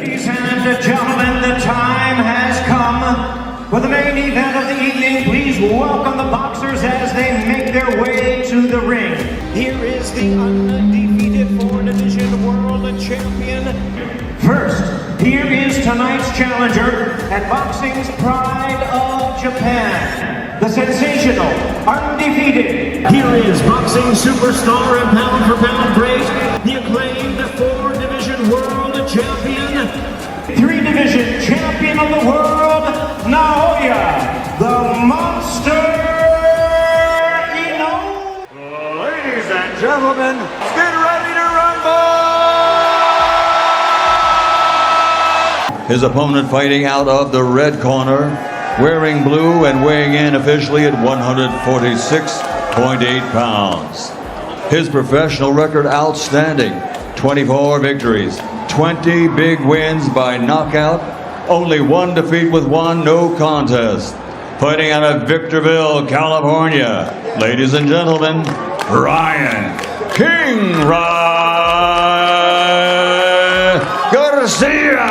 Ladies and gentlemen, the time has come for the main event of the evening. Please welcome the boxers as they make their way to the ring. Here is the undefeated four-division world champion. First, here is tonight's challenger and boxing's pride of Japan, the sensational, undefeated. Here is boxing superstar and pound-for-pound great, the acclaimed four-division world champion, three-division champion of the world, Naoya, the Monster Inoue. Ladies and gentlemen, get ready to rumble! His opponent fighting out of the red corner, wearing blue and weighing in officially at 146.8 pounds. His professional record outstanding, 24 victories, 20 big wins by knockout, only one defeat with one no contest. Fighting out of Victorville, California, ladies and gentlemen, Ryan King Garcia.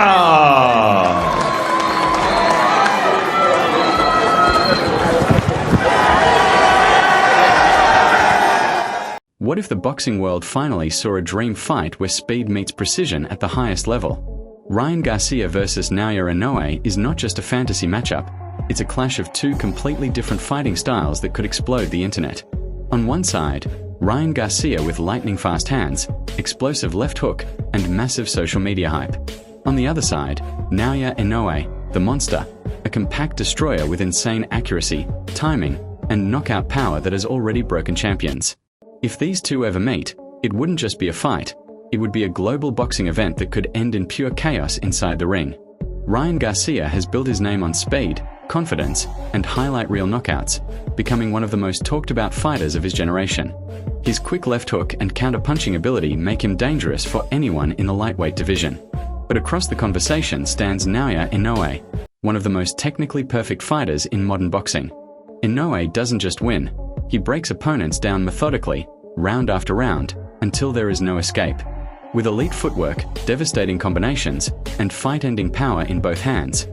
What if the boxing world finally saw a dream fight where speed meets precision at the highest level? Ryan Garcia versus Naoya Inoue is not just a fantasy matchup, it's a clash of two completely different fighting styles that could explode the internet. On one side, Ryan Garcia with lightning-fast hands, explosive left hook, and massive social media hype. On the other side, Naoya Inoue, the monster, a compact destroyer with insane accuracy, timing, and knockout power that has already broken champions. If these two ever meet, it wouldn't just be a fight, it would be a global boxing event that could end in pure chaos inside the ring. Ryan Garcia has built his name on speed, confidence, and highlight reel knockouts, becoming one of the most talked about fighters of his generation. His quick left hook and counter-punching ability make him dangerous for anyone in the lightweight division. But across the conversation stands Naoya Inoue, one of the most technically perfect fighters in modern boxing. Inoue doesn't just win, he breaks opponents down methodically, round after round, until there is no escape. With elite footwork, devastating combinations, and fight-ending power in both hands,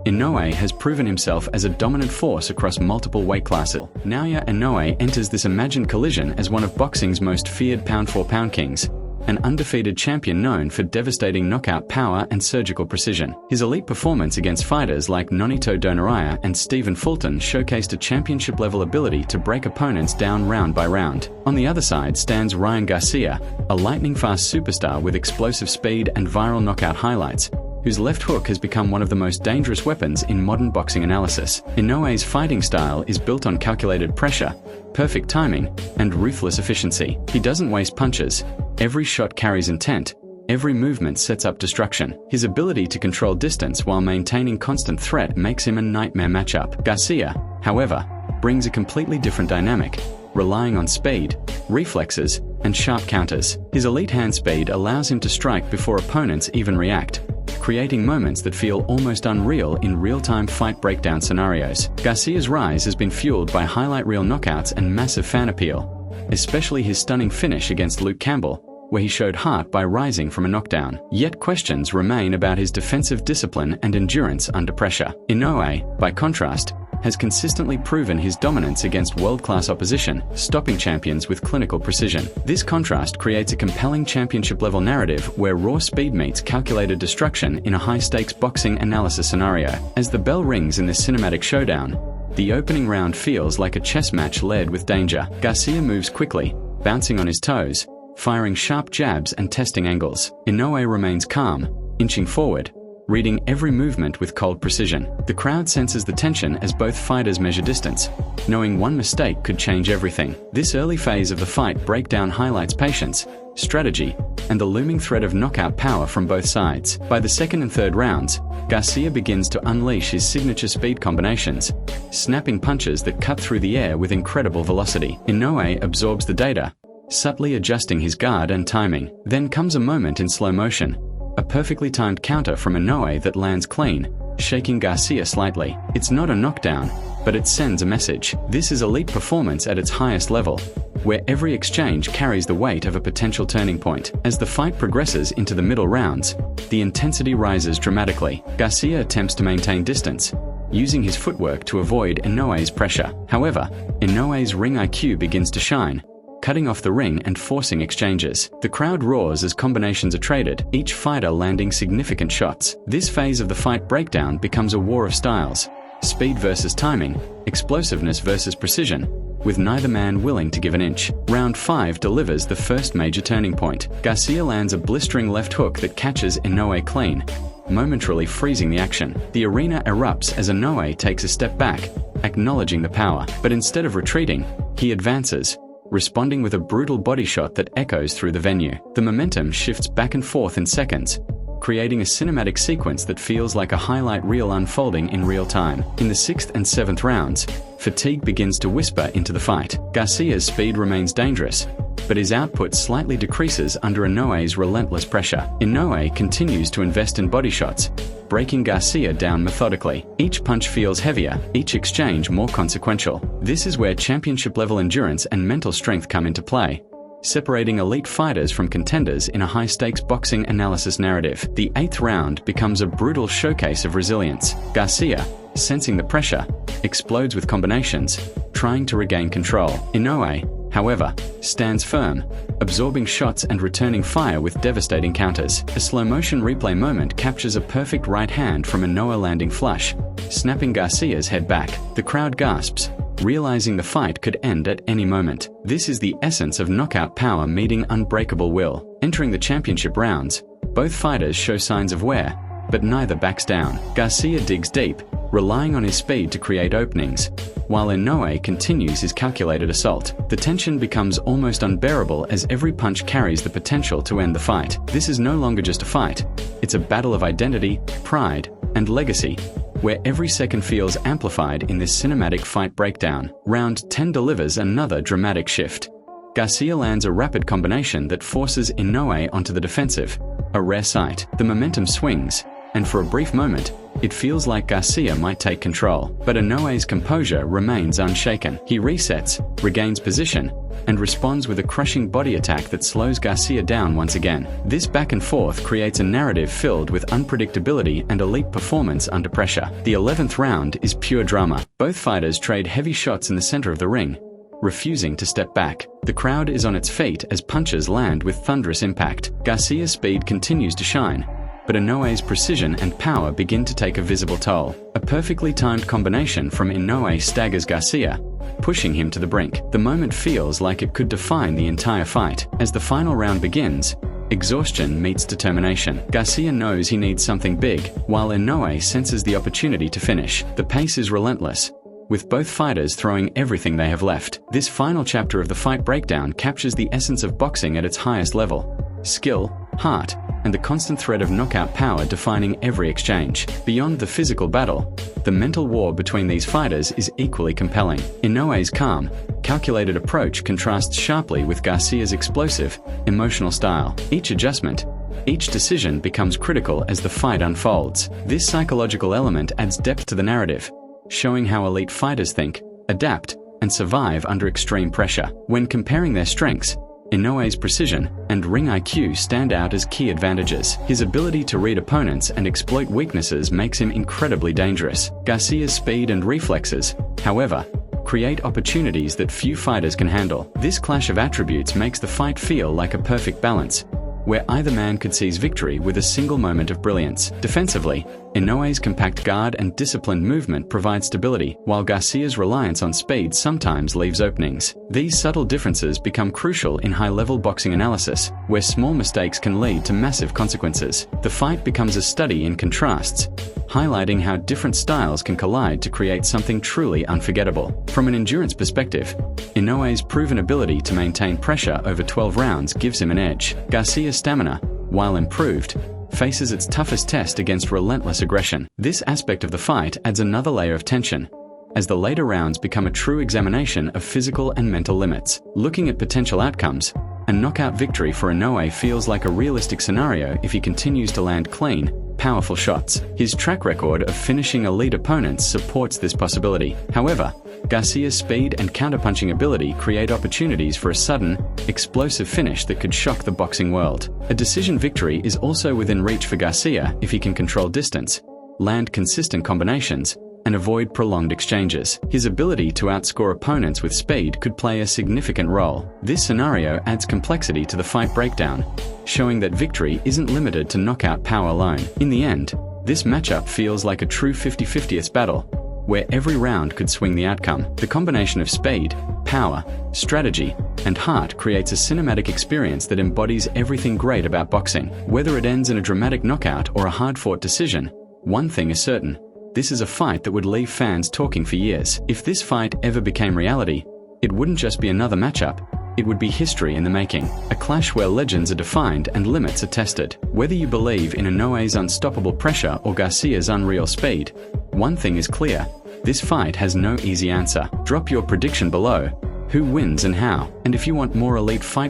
Inoue has proven himself as a dominant force across multiple weight classes. Naoya Inoue enters this imagined collision as one of boxing's most feared pound-for-pound kings, an undefeated champion known for devastating knockout power and surgical precision. His elite performance against fighters like Nonito Donaire and Stephen Fulton showcased a championship-level ability to break opponents down round by round. On the other side stands Ryan Garcia, a lightning-fast superstar with explosive speed and viral knockout highlights, whose left hook has become one of the most dangerous weapons in modern boxing analysis. Inoue's fighting style is built on calculated pressure, perfect timing, and ruthless efficiency. He doesn't waste punches. Every shot carries intent. Every movement sets up destruction. His ability to control distance while maintaining constant threat makes him a nightmare matchup. Garcia, however, brings a completely different dynamic, relying on speed, reflexes, and sharp counters. His elite hand speed allows him to strike before opponents even react, creating moments that feel almost unreal in real-time fight breakdown scenarios. Garcia's rise has been fueled by highlight reel knockouts and massive fan appeal, especially his stunning finish against Luke Campbell, where he showed heart by rising from a knockdown. Yet questions remain about his defensive discipline and endurance under pressure. Inoue, by contrast, has consistently proven his dominance against world-class opposition, stopping champions with clinical precision. This contrast creates a compelling championship-level narrative where raw speed meets calculated destruction in a high-stakes boxing analysis scenario. As the bell rings in this cinematic showdown, the opening round feels like a chess match led with danger. Garcia moves quickly, bouncing on his toes, firing sharp jabs and testing angles. Inoue remains calm, inching forward, reading every movement with cold precision. The crowd senses the tension as both fighters measure distance, knowing one mistake could change everything. This early phase of the fight breakdown highlights patience, strategy, and the looming threat of knockout power from both sides. By the second and third rounds, Garcia begins to unleash his signature speed combinations, snapping punches that cut through the air with incredible velocity. Inoue absorbs the data, subtly adjusting his guard and timing. Then comes a moment in slow motion, a perfectly timed counter from Inoue that lands clean, shaking Garcia slightly. It's not a knockdown, but it sends a message. This is elite performance at its highest level, where every exchange carries the weight of a potential turning point. As the fight progresses into the middle rounds, the intensity rises dramatically. Garcia attempts to maintain distance, using his footwork to avoid Inoue's pressure. However, Inoue's ring IQ begins to shine, cutting off the ring and forcing exchanges. The crowd roars as combinations are traded, each fighter landing significant shots. This phase of the fight breakdown becomes a war of styles: speed versus timing, explosiveness versus precision, with neither man willing to give an inch. Round 5 delivers the first major turning point. Garcia lands a blistering left hook that catches Inoue clean, momentarily freezing the action. The arena erupts as Inoue takes a step back, acknowledging the power. But instead of retreating, he advances, responding with a brutal body shot that echoes through the venue. The momentum shifts back and forth in seconds, creating a cinematic sequence that feels like a highlight reel unfolding in real time. In the 6th and 7th rounds, fatigue begins to whisper into the fight. Garcia's speed remains dangerous, but his output slightly decreases under Inoue's relentless pressure. Inoue continues to invest in body shots, breaking Garcia down methodically. Each punch feels heavier, each exchange more consequential. This is where championship-level endurance and mental strength come into play, separating elite fighters from contenders in a high-stakes boxing analysis narrative. The 8th round becomes a brutal showcase of resilience. Garcia, sensing the pressure, explodes with combinations, trying to regain control. Inoue, however, stands firm, absorbing shots and returning fire with devastating counters. A slow-motion replay moment captures a perfect right hand from Inoue landing flush, snapping Garcia's head back. The crowd gasps, realizing the fight could end at any moment. This is the essence of knockout power meeting unbreakable will. Entering the championship rounds, both fighters show signs of wear, but neither backs down. Garcia digs deep, relying on his speed to create openings, while Inoue continues his calculated assault. The tension becomes almost unbearable as every punch carries the potential to end the fight. This is no longer just a fight, it's a battle of identity, pride, and legacy, where every second feels amplified in this cinematic fight breakdown. Round 10 delivers another dramatic shift. Garcia lands a rapid combination that forces Inoue onto the defensive, a rare sight. The momentum swings, and for a brief moment, it feels like Garcia might take control. But Inoue's composure remains unshaken. He resets, regains position, and responds with a crushing body attack that slows Garcia down once again. This back and forth creates a narrative filled with unpredictability and elite performance under pressure. The 11th round is pure drama. Both fighters trade heavy shots in the center of the ring, refusing to step back. The crowd is on its feet as punches land with thunderous impact. Garcia's speed continues to shine, but Inoue's precision and power begin to take a visible toll. A perfectly timed combination from Inoue staggers Garcia, pushing him to the brink. The moment feels like it could define the entire fight. As the final round begins, exhaustion meets determination. Garcia knows he needs something big, while Inoue senses the opportunity to finish. The pace is relentless, with both fighters throwing everything they have left. This final chapter of the fight breakdown captures the essence of boxing at its highest level: skill, heart, and the constant thread of knockout power defining every exchange. Beyond the physical battle, the mental war between these fighters is equally compelling. Inoue's calm, calculated approach contrasts sharply with Garcia's explosive, emotional style. Each adjustment, each decision becomes critical as the fight unfolds. This psychological element adds depth to the narrative, showing how elite fighters think, adapt, and survive under extreme pressure. When comparing their strengths, Inoue's precision and ring IQ stand out as key advantages. His ability to read opponents and exploit weaknesses makes him incredibly dangerous. Garcia's speed and reflexes, however, create opportunities that few fighters can handle. This clash of attributes makes the fight feel like a perfect balance, where either man could seize victory with a single moment of brilliance. Defensively, Inoue's compact guard and disciplined movement provide stability, while Garcia's reliance on speed sometimes leaves openings. These subtle differences become crucial in high-level boxing analysis, where small mistakes can lead to massive consequences. The fight becomes a study in contrasts, highlighting how different styles can collide to create something truly unforgettable. From an endurance perspective, Inoue's proven ability to maintain pressure over 12 rounds gives him an edge. Garcia's stamina, while improved, faces its toughest test against relentless aggression. This aspect of the fight adds another layer of tension, as the later rounds become a true examination of physical and mental limits. Looking at potential outcomes, a knockout victory for Inoue feels like a realistic scenario if he continues to land clean, powerful shots. His track record of finishing elite opponents supports this possibility. However, Garcia's speed and counterpunching ability create opportunities for a sudden, explosive finish that could shock the boxing world. A decision victory is also within reach for Garcia if he can control distance, land consistent combinations, and avoid prolonged exchanges. His ability to outscore opponents with speed could play a significant role. This scenario adds complexity to the fight breakdown, showing that victory isn't limited to knockout power alone. In the end, this matchup feels like a true 50-50th battle, where every round could swing the outcome. The combination of speed, power, strategy, and heart creates a cinematic experience that embodies everything great about boxing. Whether it ends in a dramatic knockout or a hard-fought decision, one thing is certain: this is a fight that would leave fans talking for years. If this fight ever became reality, it wouldn't just be another matchup, it would be history in the making. A clash where legends are defined and limits are tested. Whether you believe in Inoue's unstoppable pressure or Garcia's unreal speed, one thing is clear: this fight has no easy answer. Drop your prediction below. Who wins and how? And if you want more elite fight